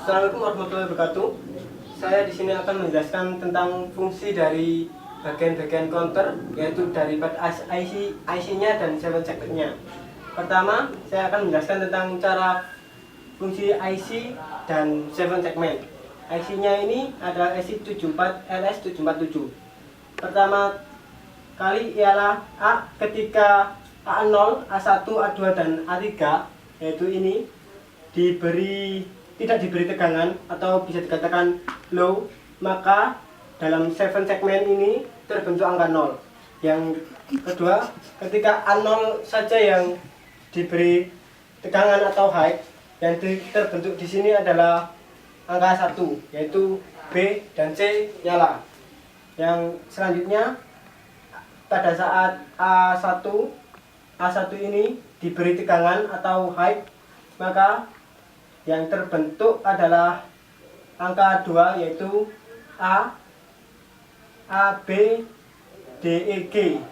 Assalamualaikum warahmatullahi wabarakatuh. Saya di sini akan menjelaskan tentang fungsi dari bagian-bagian counter, yaitu dari IC-nya dan 7 segmentnya. Pertama, saya akan menjelaskan tentang cara fungsi IC dan 7 segment. IC-nya ini adalah IC74 LS747. Pertama kali ialah A ketika A0, A1, A2 dan A3, yaitu ini tidak diberi tegangan atau bisa dikatakan low, maka dalam 7 segmen ini terbentuk angka 0. Yang kedua, ketika A0 saja yang diberi tegangan atau high, yang terbentuk di sini adalah angka 1, yaitu B dan C nyala. Yang selanjutnya, pada saat A1 ini diberi tegangan atau high, maka yang terbentuk adalah angka 2, yaitu A, B, D, E, G.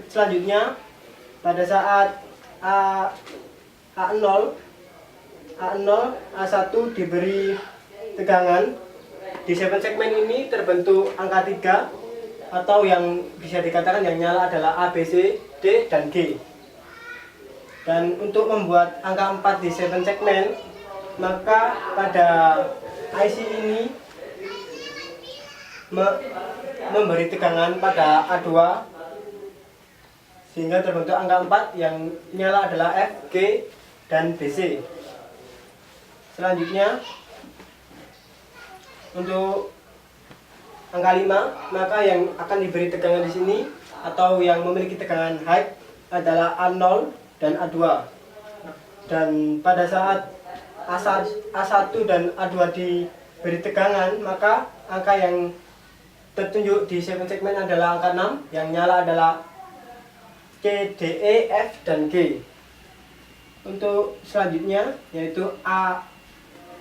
Selanjutnya, pada saat A0, A1 diberi tegangan, di 7 segmen ini terbentuk angka 3, atau yang bisa dikatakan yang nyala adalah A, B, C, D, dan G. Dan untuk membuat angka 4 di 7 segmen, maka pada IC ini memberi tegangan pada A2, sehingga terbentuk angka 4 yang nyala adalah F, G, dan BC. Selanjutnya, untuk angka 5, maka yang akan diberi tegangan di sini atau yang memiliki tegangan high adalah A0 dan A2. Dan pada saat A1 dan A2 diberi tegangan, maka angka yang tertunjuk di 7 segmen adalah angka 6, yang nyala adalah C, D, E, F, dan G. Untuk selanjutnya, yaitu A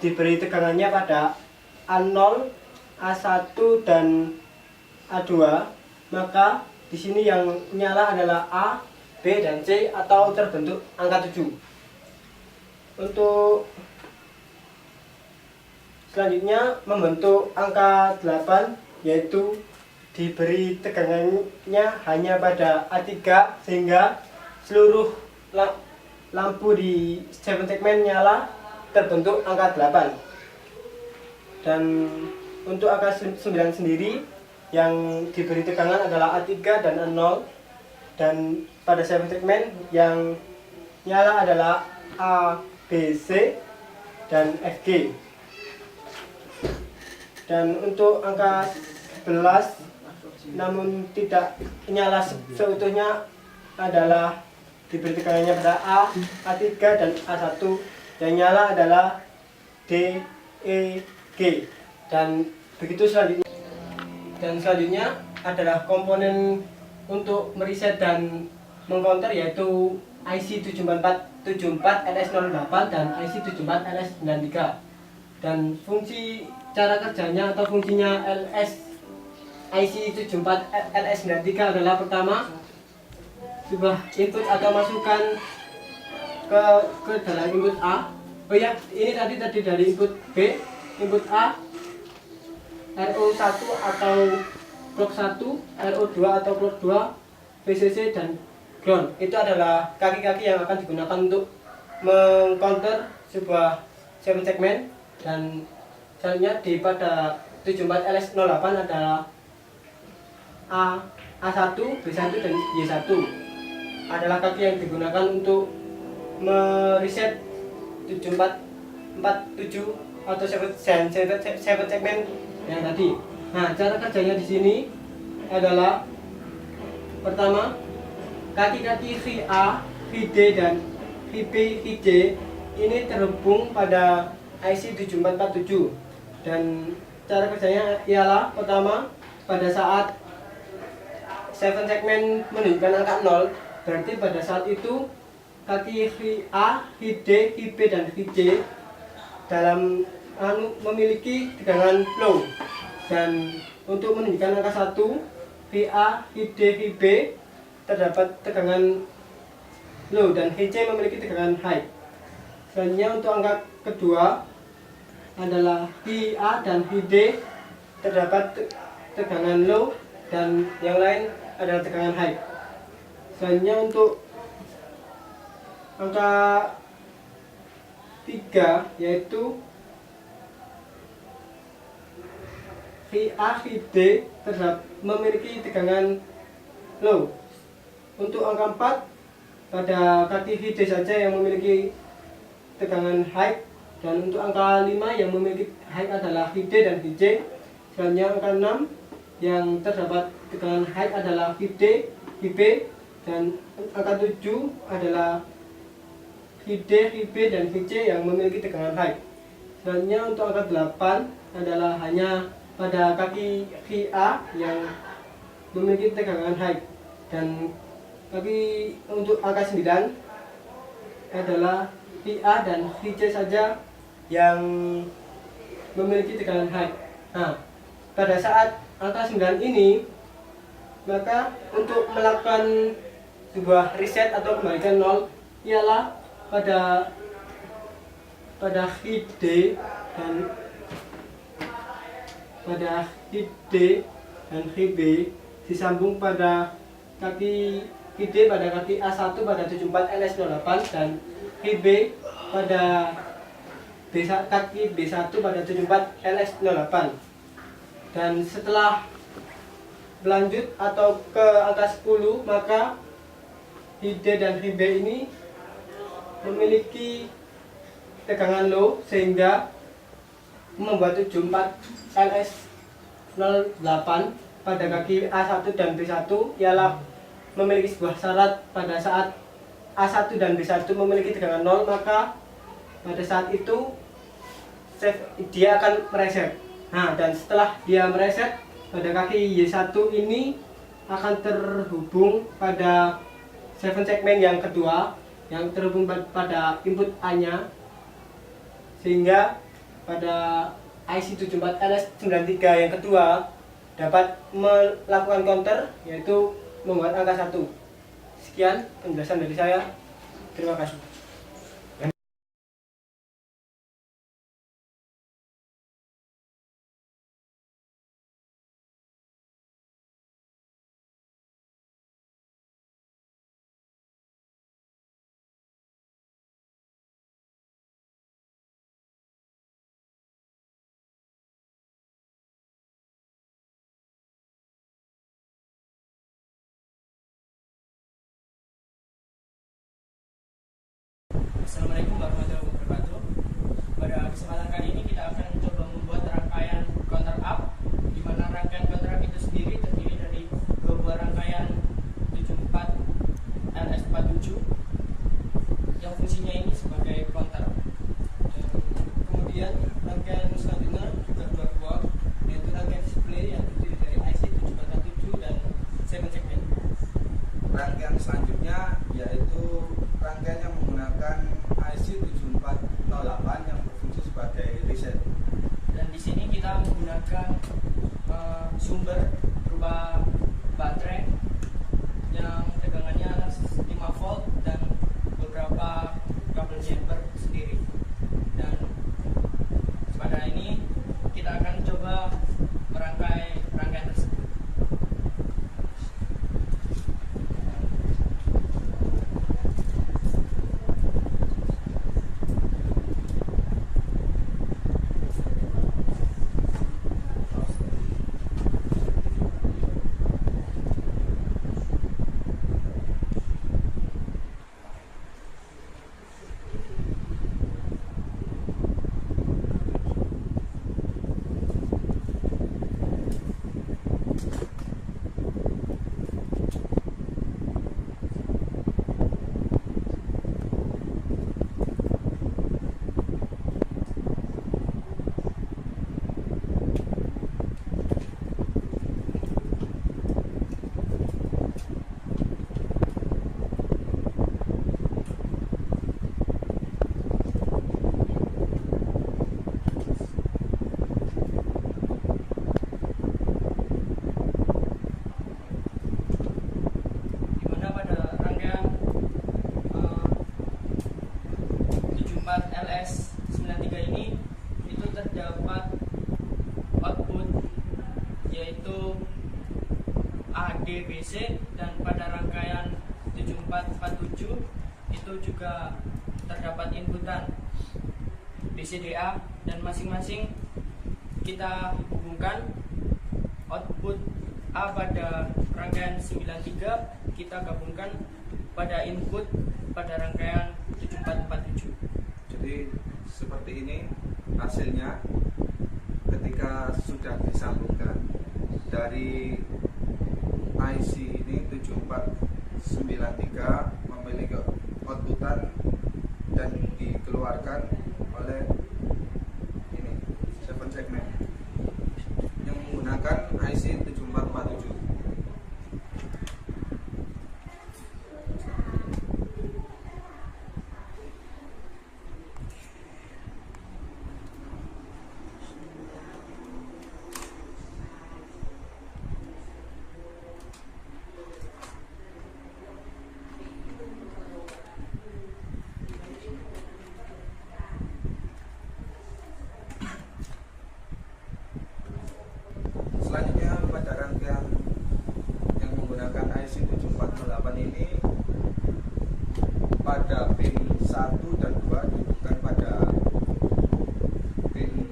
diberi tegangannya pada A0, A1, dan A2, maka di sini yang nyala adalah A, B, dan C, atau terbentuk angka 7. Untuk selanjutnya membentuk angka 8, yaitu diberi tegangannya hanya pada A3, sehingga seluruh lampu di 7 segmen nyala, terbentuk angka 8. Dan untuk angka 9 sendiri, yang diberi tegangan adalah A3 dan A0, dan pada 7 segmen yang nyala adalah A, B, C, dan FG. Dan untuk angka 11, namun tidak nyala seutuhnya, adalah diberi tegangannya pada A, A3, dan A1, yang nyala adalah D, E, G. Dan begitu selanjutnya. Dan selanjutnya adalah komponen untuk mereset dan mengcounter, yaitu IC74 LS08 dan IC74 LS93. Dan fungsi cara kerjanya atau fungsinya IC74 LS93 adalah: pertama, sebuah input atau masukan ke dalam input A. Oh ya, ini tadi dari input B, input A, RO1 atau clock 1, RO2 atau clock 2, VCC, dan ground. Itu adalah kaki-kaki yang akan digunakan untuk mengcounter sebuah 7 segmen. Dan selanjutnya pada 74 LS08 adalah A1, B1, dan Y1 adalah kaki yang digunakan untuk mereset 7447 atau 7 segmen yang tadi. Nah, cara kerjanya di sini adalah: pertama, kaki-kaki VA, VD, dan VB, VJ ini terhubung pada IC7447. Dan cara kerjanya ialah: pertama, pada saat 7 segmen menunjukkan angka 0, berarti pada saat itu kaki VA, VD, VB, dan VJ dalam memiliki tegangan low. Dan untuk menunjukkan angka 1, VA, VD, VB terdapat tegangan low, dan VC memiliki tegangan high. Selanjutnya untuk angka kedua adalah HA dan HD terdapat tegangan low dan yang lain adalah tegangan high. Selanjutnya untuk angka 3 yaitu VA VD terdapat memiliki tegangan low. Untuk angka 4 pada kaki VD saja yang memiliki tegangan high, dan untuk angka 5 yang memiliki high adalah VD dan VJ. Selanjutnya angka 6 yang terdapat tegangan high adalah VD, VB, dan angka 7 adalah VD, VB, dan VC yang memiliki tegangan high. Selanjutnya untuk angka 8 adalah hanya pada kaki VA yang memiliki tegangan high, dan kaki untuk angka 9 adalah VA dan VC saja yang memiliki tegangan high. Nah, pada saat angka 9 ini, maka untuk melakukan sebuah reset atau kembalikan nol ialah pada VD dan VB disambung pada kaki VD pada kaki A1 pada 74 LS08 dan VB pada kaki B1 pada 74 LS08. Dan setelah berlanjut atau ke angka 10, maka VD dan VB ini memiliki tegangan low sehingga membuat 74 LS08 pada kaki A1 dan B1 ialah memiliki sebuah syarat. Pada saat A1 dan B1 memiliki tegangan 0, maka pada saat itu dia akan mereset. Nah, dan setelah dia mereset, pada kaki Y1 ini akan terhubung pada 7 segmen yang kedua yang terhubung pada input A-nya, sehingga pada IC 74 LS93 yang kedua dapat melakukan counter, yaitu membuat angka 1. Sekian penjelasan dari saya. Terima kasih. Assalamualaikum warahmatullahi wabarakatuh. Pada kesempatan kali ini kita akan coba membuat rangkaian counter up, di mana rangkaian counter up itu sendiri terdiri dari dua buah rangkaian 74 LS47 yang fungsinya ini sebagai counter. Dan kemudian rangkaian selanjutnya juga dua buah, yaitu rangkaian display yang terdiri dari IC 747 dan 7 segmen. Rangkaian selanjutnya yaitu rangkaian yang menggunakan IC 7408 yang berfungsi sebagai reset. Dan di sini kita menggunakan sumber berupa baterai yang tegangannya 5 volt dan beberapa kabel jumper sendiri. Dan pada ini kita akan coba merangkai rangkaian tersebut. yaitu ADBC, dan pada rangkaian 7447 itu juga terdapat inputan BCDA, dan masing-masing kita hubungkan output A pada rangkaian 93 kita gabungkan pada input pada rangkaian 7447. Jadi seperti ini hasilnya ketika sudah disambungkan dari IC ini 7493 memiliki outputan dan dikeluarkan oleh ini 7 segmen yang menggunakan IC 7447. Selanjutnya pada rangkaian yang menggunakan IC 7408 ini pada pin 1 dan 2 dihubungkan pada pin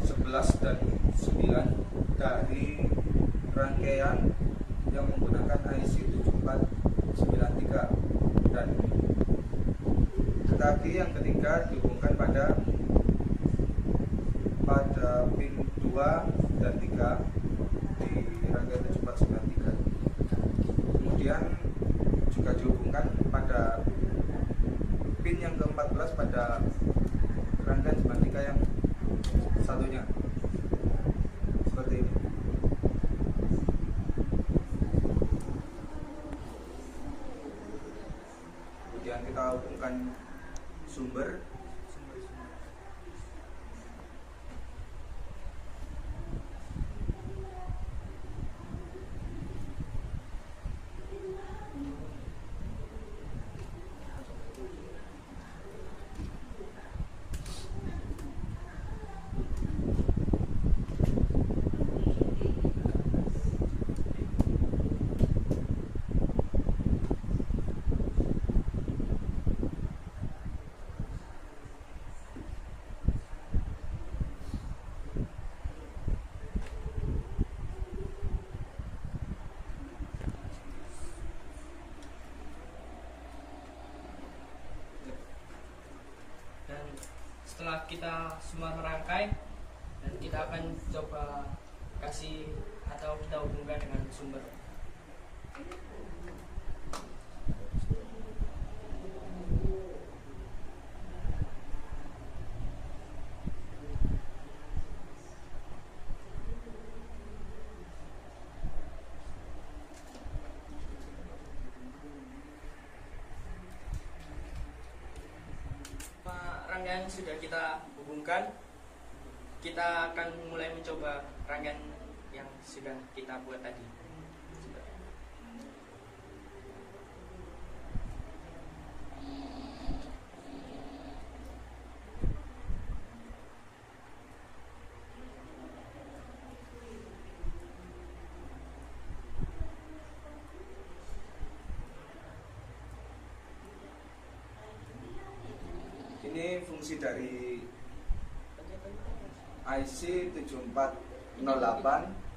11 dan 9 dari rangkaian yang menggunakan IC 7493, dan tetapi yang ketiga dihubungkan pada pin 2 dan 3 di rangkaian 7493. Kemudian juga dihubungkan pada pin yang ke-14 pada rangkaian 93 yang satunya. Seperti ini. Kemudian kita hubungkan sumber. Setelah kita semua merangkai, dan kita akan coba kasih atau kita hubungkan dengan sumber. Rangkaian sudah kita hubungkan, kita akan mulai mencoba rangkaian yang sudah kita buat tadi. Ini fungsi dari IC 7408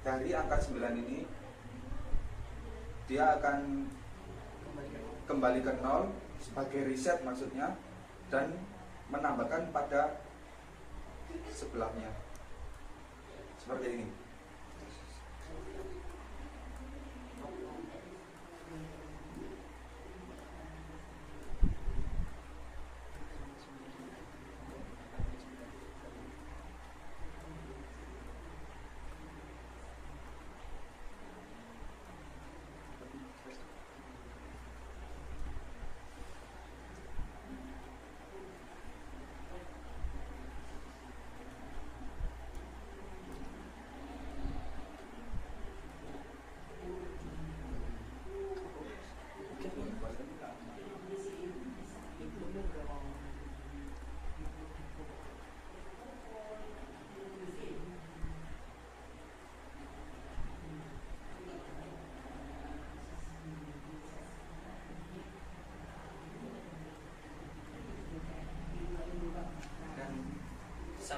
dari angka 9 ini, dia akan kembali ke 0 sebagai reset maksudnya, dan menambahkan pada sebelahnya seperti ini.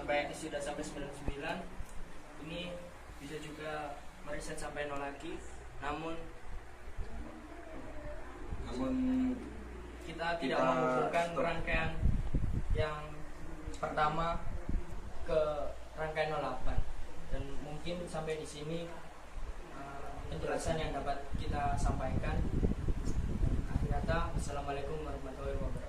sampai sudah sampai 99, ini bisa juga mereset sampai 0 lagi. Namun kita tidak menghubungkan stop. rangkaian yang pertama ke rangkaian 08. Dan mungkin sampai di sini penjelasan yang dapat kita sampaikan. Akhir kata, wassalamualaikum warahmatullahi wabarakatuh.